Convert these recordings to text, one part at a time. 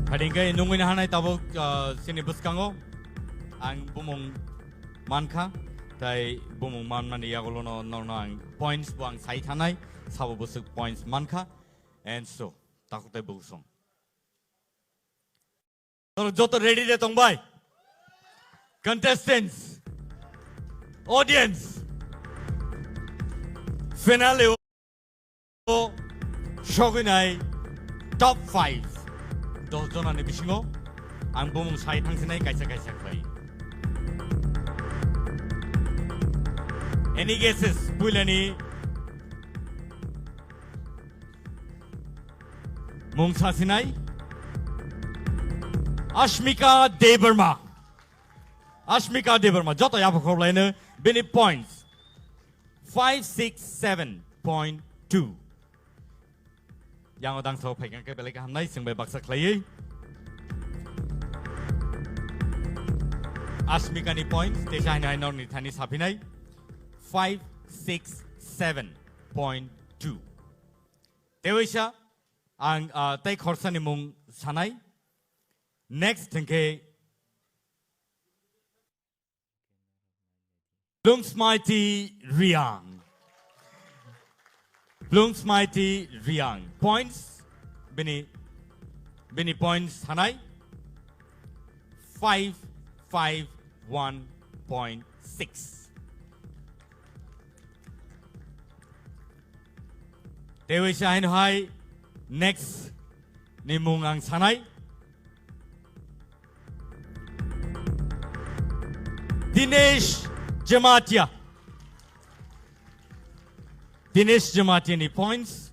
Kadingkai nungguin hanai tabuk sini buskango ang bumong manka tai bumong man mani yagolono nong points buang sai thanai sabo busuk points manka and so takutai busong. So joto ready de tongbai. Contestants, audience, finale shogunai top 5. Dojon ane bisingo ang bumong sai thangsinai kaisa khai. Any guesses? Pulani Mungsa Sinai Ashmika Debarma Joto yapa khorlaina bini points 567.2 Yang odang so phaikan ke belai hamnai singbai baksa khlai Ashmika ni points tesai nai nor ni thani sapinai 567.2 Dewisha ang tai khorsa ni mung sanai next thengke Blungsmighty Riang points bini points hanai 551.6 Dewisha hain hai next ni mungang sanai Dinesh Jamatia ni points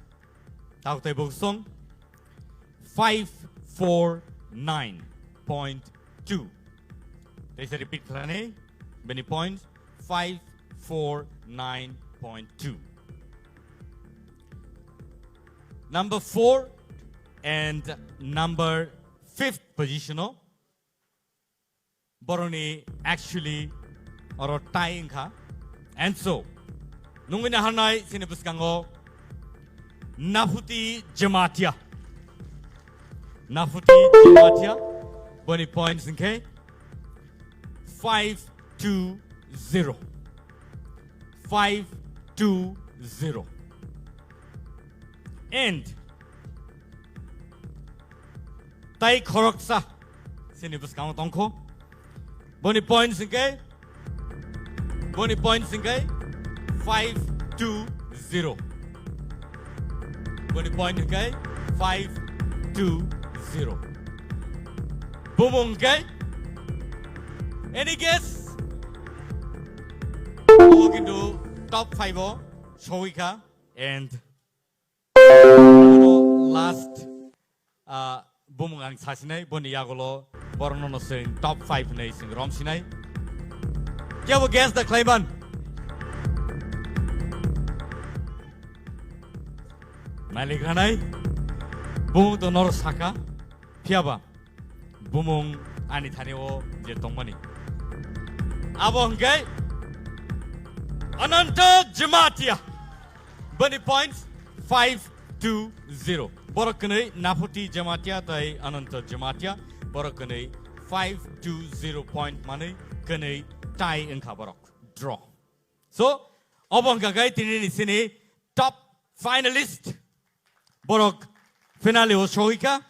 Tauktai Buksong 549.2 They say repeat plane many points 549.2 Number 4 and number 5th position Boroni actually or tying ka and so nungina hanai sinibuskango Nafuti Jamatia boni points okay 520 and Tai Khoroksa sinibuskango tongko boni points okay 520 boni point okay 520 Bumung okay any guess walk into top 5 Shoika and last Bumung ang sasinai boni yagolo bornono sing top 5 nei sing rom sinai Kya wo guess the Clayman Malik hanai Bumung to nor saka Piaba Bumung ani thani o je tongmani Abong gay Ananta Jamatia Bunny points 520 Borokane Nafuti Jamatia tai Ananta Jamatia Borokane 520 point money Kane tie in Kabarok draw so Abong gay tini sini top finalist Borok finale o Shoika